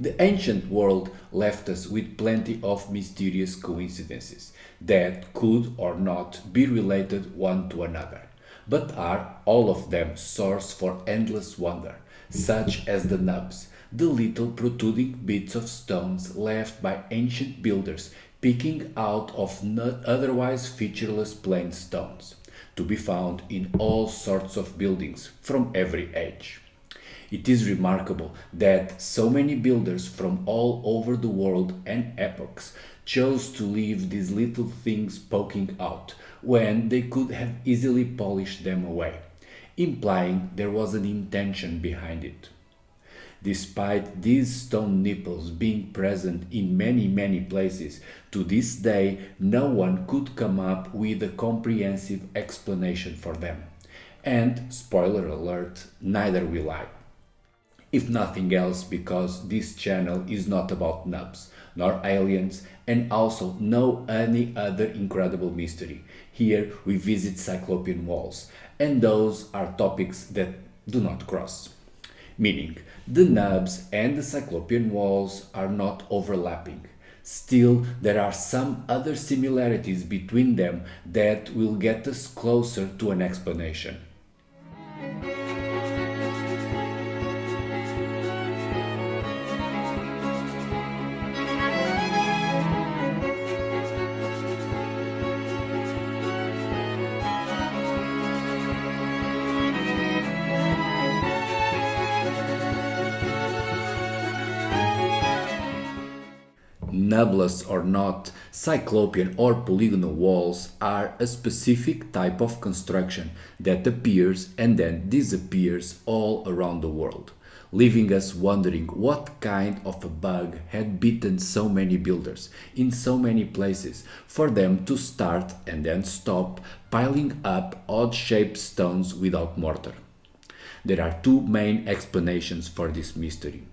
The ancient world left us with plenty of mysterious coincidences that could or not be related one to another, but are all of them source for endless wonder, such as the nubs, the little protruding bits of stones left by ancient builders picking out of not otherwise featureless plain stones, to be found in all sorts of buildings from every age. It is remarkable that so many builders from all over the world and epochs chose to leave these little things poking out when they could have easily polished them away, implying there was an intention behind it. Despite these stone nipples being present in many places, to this day no one could come up with a comprehensive explanation for them. And, spoiler alert, neither will I. If nothing else, because this channel is not about nubs, nor aliens, and also no any other incredible mystery. Here we visit Cyclopean walls, and those are topics that do not cross. Meaning, the nubs and the Cyclopean walls are not overlapping. Still, there are some other similarities between them that will get us closer to an explanation. Nubless or not, Cyclopean or polygonal walls are a specific type of construction that appears and then disappears all around the world, leaving us wondering what kind of a bug had bitten so many builders in so many places for them to start and then stop piling up odd-shaped stones without mortar. There are two main explanations for this mystery.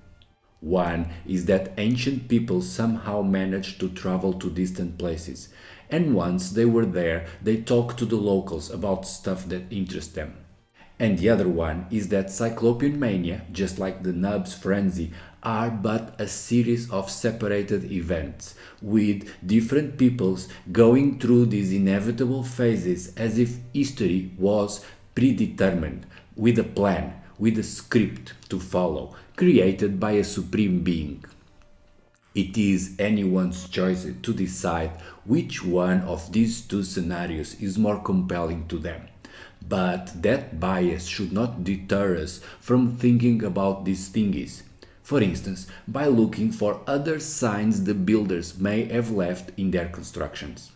One is that ancient people somehow managed to travel to distant places, and once they were there, they talked to the locals about stuff that interests them. And the other one is that Cyclopean mania, just like the Nubs frenzy, are but a series of separated events, with different peoples going through these inevitable phases as if history was predetermined, with a plan, with a script to follow, created by a supreme being. It is anyone's choice to decide which one of these two scenarios is more compelling to them. But that bias should not deter us from thinking about these thingies. For instance, by looking for other signs the builders may have left in their constructions.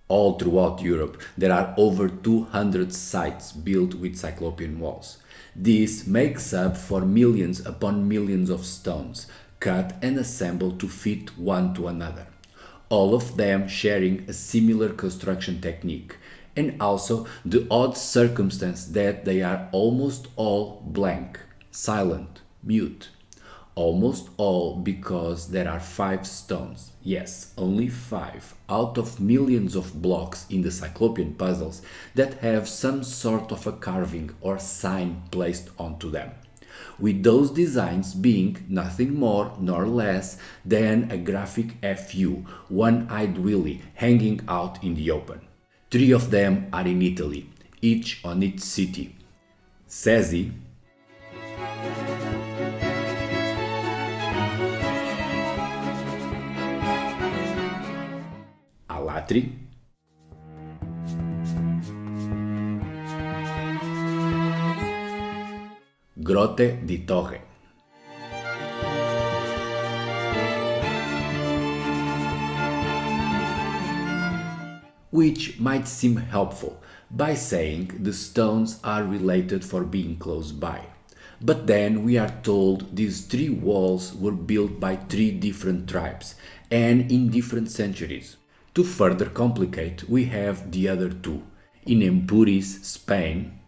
All throughout Europe, there are over 200 sites built with Cyclopean walls. This makes up for millions upon millions of stones, cut and assembled to fit one to another. All of them sharing a similar construction technique, and also the odd circumstance that they are almost all blank, silent, mute. Almost all because there are 5 stones, yes, only 5 out of millions of blocks in the Cyclopean puzzles that have some sort of a carving or sign placed onto them, with those designs being nothing more nor less than a graphic FU, one-eyed Willy, hanging out in the open. 3 of them are in Italy, each on its city. Sesi, Alatri, Grotte di Torre. Which might seem helpful by saying the stones are related for being close by. But then we are told these 3 walls were built by 3 different tribes and in different centuries. To further complicate, we have the other 2. in Empúries, Spain,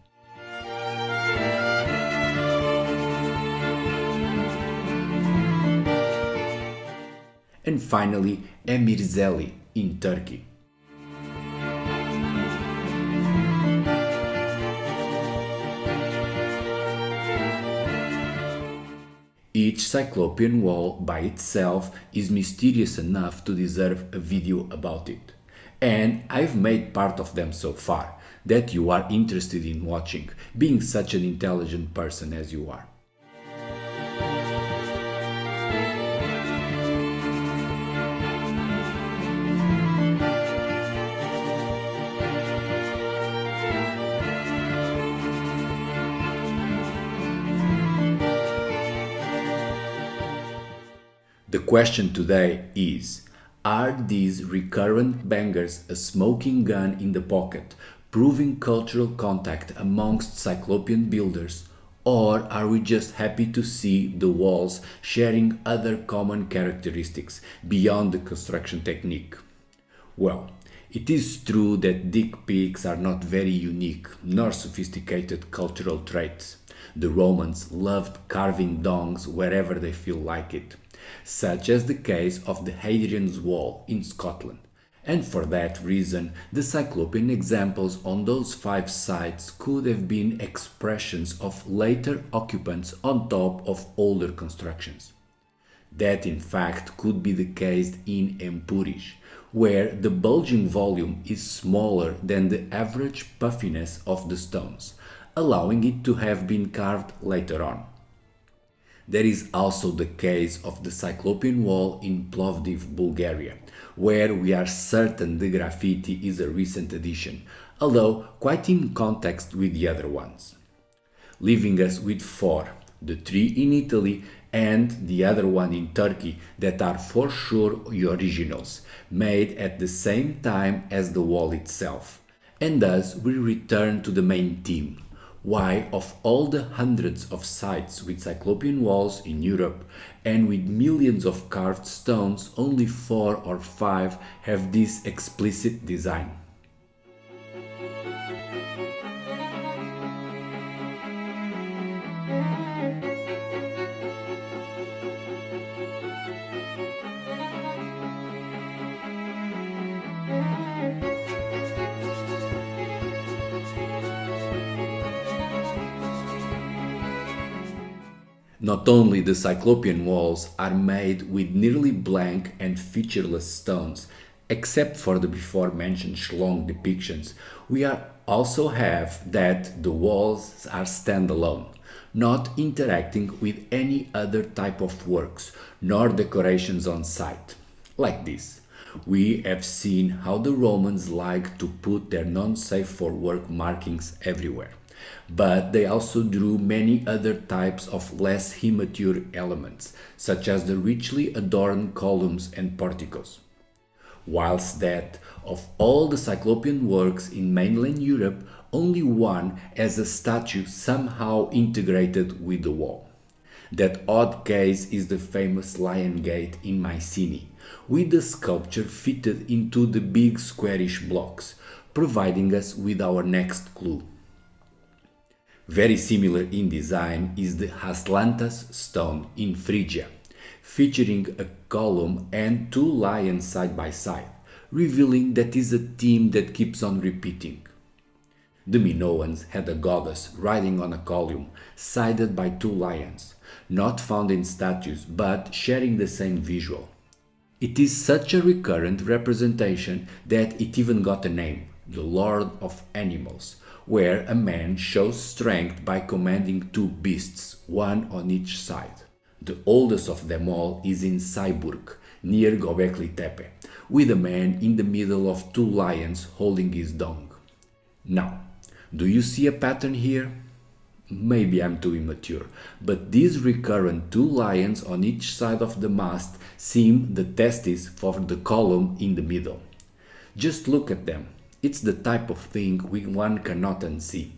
and finally Emirzeli in Turkey. Each Cyclopean wall by itself is mysterious enough to deserve a video about it. And I've made part of them so far, that you are interested in watching, being such an intelligent person as you are. The question today is, are these recurrent bangers a smoking gun in the pocket, proving cultural contact amongst Cyclopean builders, or are we just happy to see the walls sharing other common characteristics beyond the construction technique? Well, it is true that DickPics are not very unique nor sophisticated cultural traits. The Romans loved carving dongs wherever they feel like it, such as the case of the Hadrian's Wall in Scotland. And for that reason, the Cyclopean examples on those 5 sites could have been expressions of later occupants on top of older constructions. That in fact could be the case in Empúries, where the bulging volume is smaller than the average puffiness of the stones, allowing it to have been carved later on. There is also the case of the Cyclopean wall in Plovdiv, Bulgaria, where we are certain the graffiti is a recent addition, although quite in context with the other ones. Leaving us with 4, the 3 in Italy and the other one in Turkey that are for sure the originals, made at the same time as the wall itself. And thus we return to the main theme. Why, of all the hundreds of sites with Cyclopean walls in Europe and with millions of carved stones, only 4 or 5 have this explicit design? Not only the Cyclopean walls are made with nearly blank and featureless stones, except for the before mentioned schlong depictions, we also have that the walls are standalone, not interacting with any other type of works, nor decorations on site. Like this. We have seen how the Romans like to put their non-safe for work markings everywhere. But they also drew many other types of less immature elements, such as the richly adorned columns and porticos. Whilst that, of all the Cyclopean works in mainland Europe, only one has a statue somehow integrated with the wall. That odd case is the famous Lion Gate in Mycenae, with the sculpture fitted into the big squarish blocks, providing us with our next clue. Very similar in design is the Aslantas stone in Phrygia, featuring a column and 2 lions side by side, revealing that is a theme that keeps on repeating. The Minoans had a goddess riding on a column, sided by 2 lions, not found in statues but sharing the same visual. It is such a recurrent representation that it even got a name, the Lord of Animals, where a man shows strength by commanding 2 beasts, one on each side. The oldest of them all is in Cyburg, near Göbekli Tepe, with a man in the middle of 2 lions holding his dong. Now, do you see a pattern here? Maybe I'm too immature, but these recurrent 2 lions on each side of the mast seem the testes for the column in the middle. Just look at them. It's the type of thing one cannot unsee.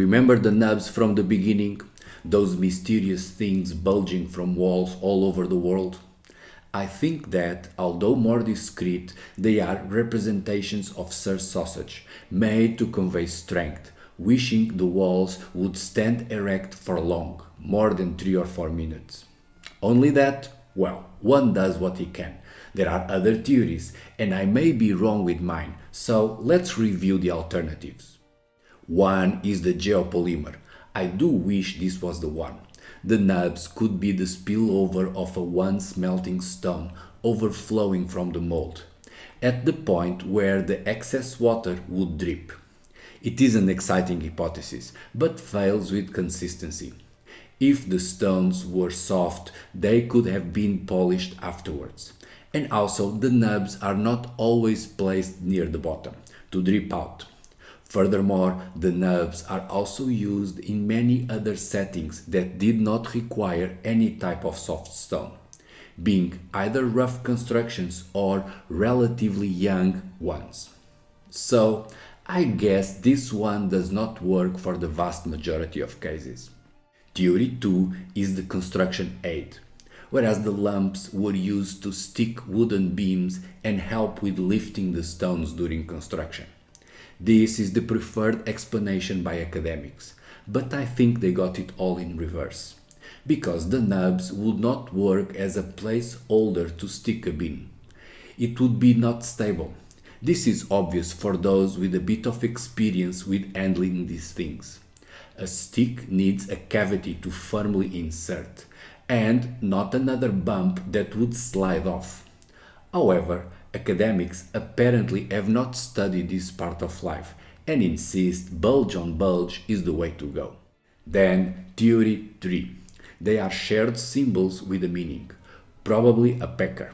Remember the nubs from the beginning? Those mysterious things bulging from walls all over the world? I think that, although more discreet, they are representations of Sir Sausage, made to convey strength, wishing the walls would stand erect for long, more than 3 or 4 minutes. Only that, well, one does what he can. There are other theories, and I may be wrong with mine, so let's review the alternatives. One is the geopolymer. I do wish this was the one. The nubs could be the spillover of a once melting stone overflowing from the mold, at the point where the excess water would drip. It is an exciting hypothesis, but fails with consistency. If the stones were soft, they could have been polished afterwards. And also, the nubs are not always placed near the bottom to drip out. Furthermore, the nubs are also used in many other settings that did not require any type of soft stone, being either rough constructions or relatively young ones. So, I guess this one does not work for the vast majority of cases. Theory 2 is the construction aid, whereas the lumps were used to stick wooden beams and help with lifting the stones during construction. This is the preferred explanation by academics, but I think they got it all in reverse, because the nubs would not work as a placeholder to stick a beam. It would be not stable. This is obvious for those with a bit of experience with handling these things. A stick needs a cavity to firmly insert, and not another bump that would slide off. However, academics apparently have not studied this part of life and insist bulge on bulge is the way to go. Then, theory 3. They are shared symbols with a meaning, probably a pecker.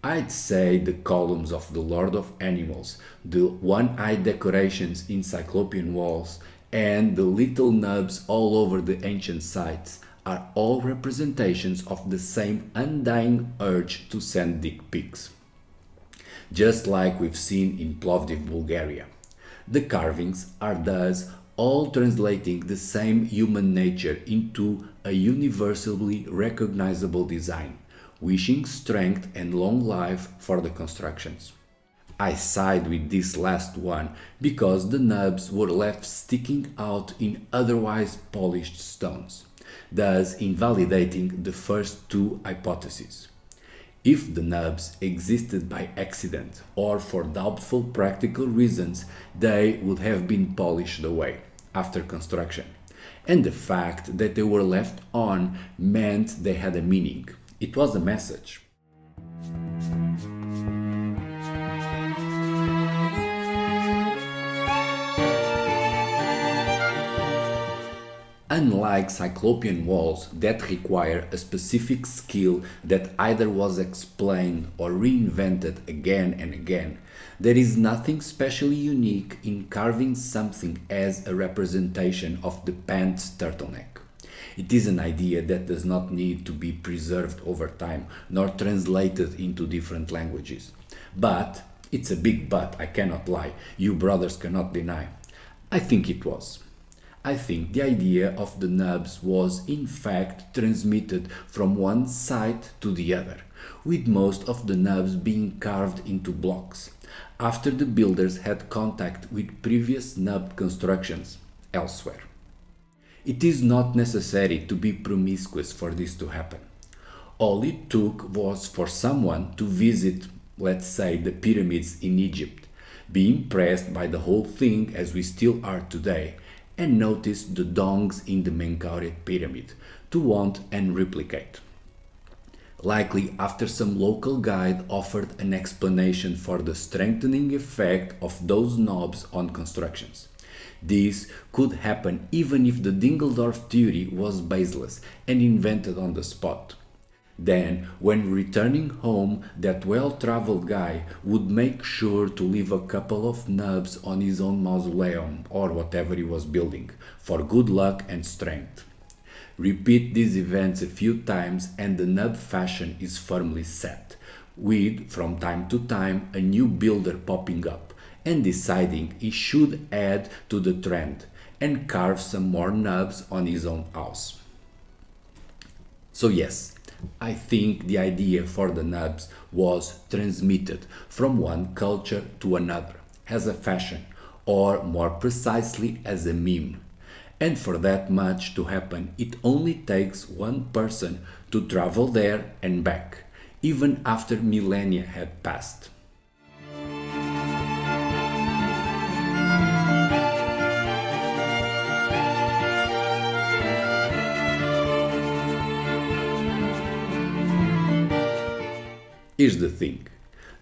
I'd say the columns of the Lord of Animals, the one-eyed decorations in Cyclopean walls, and the little nubs all over the ancient sites are all representations of the same undying urge to send dick pics, just like we've seen in Plovdiv, Bulgaria. The carvings are thus all translating the same human nature into a universally recognizable design, wishing strength and long life for the constructions. I side with this last one because the nubs were left sticking out in otherwise polished stones, thus invalidating the first two hypotheses. If the nubs existed by accident or for doubtful practical reasons, they would have been polished away after construction. And the fact that they were left on meant they had a meaning. It was a message. Unlike Cyclopean walls that require a specific skill that either was explained or reinvented again and again, there is nothing specially unique in carving something as a representation of the pant's turtleneck. It is an idea that does not need to be preserved over time nor translated into different languages. But, it's a big but, I cannot lie, you brothers cannot deny. I think it was. I think the idea of the nubs was in fact transmitted from one site to the other, with most of the nubs being carved into blocks, after the builders had contact with previous nub constructions elsewhere. It is not necessary to be promiscuous for this to happen. All it took was for someone to visit, let's say, the pyramids in Egypt, be impressed by the whole thing as we still are today, and notice the dongs in the Menkaure pyramid to want and replicate. Likely after some local guide offered an explanation for the strengthening effect of those knobs on constructions. This could happen even if the Dingledorf theory was baseless and invented on the spot. Then, when returning home, that well-traveled guy would make sure to leave a couple of nubs on his own mausoleum or whatever he was building, for good luck and strength. Repeat these events a few times and the nub fashion is firmly set, with, from time to time, a new builder popping up and deciding he should add to the trend, and carve some more nubs on his own house. So yes, I think the idea for the nubs was transmitted from one culture to another as a fashion, or more precisely as a meme. And for that much to happen, it only takes one person to travel there and back, even after millennia had passed. Here's the thing,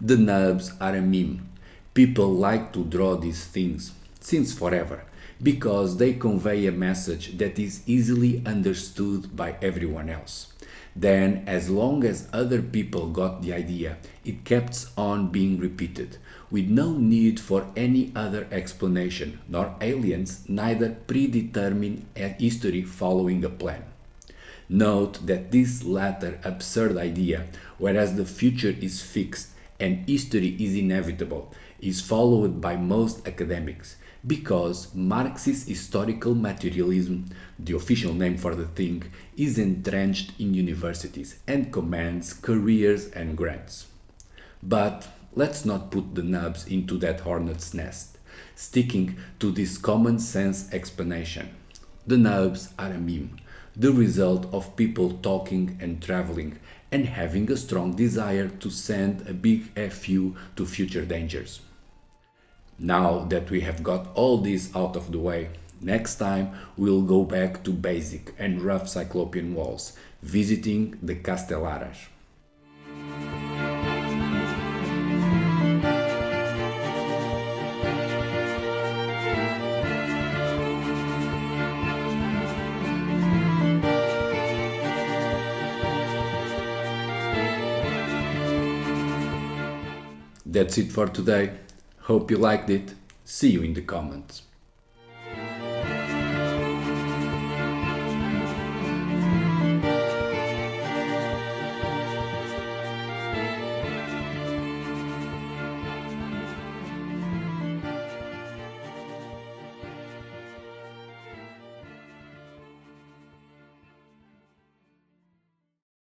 the nubs are a meme. People like to draw these things since forever because they convey a message that is easily understood by everyone else. Then, as long as other people got the idea, it kept on being repeated, with no need for any other explanation, nor aliens, neither predetermined history following a plan. Note that this latter absurd idea, whereas the future is fixed and history is inevitable, is followed by most academics because Marxist historical materialism, the official name for the thing, is entrenched in universities and commands careers and grants. But let's not put the nubs into that hornet's nest, sticking to this common sense explanation. The nubs are a meme, the result of people talking and traveling and having a strong desire to send a big FU to future dangers. Now that we have got all this out of the way, next time we'll go back to basic and rough Cyclopean walls, visiting the Castellaras. That's it for today. Hope you liked it. See you in the comments.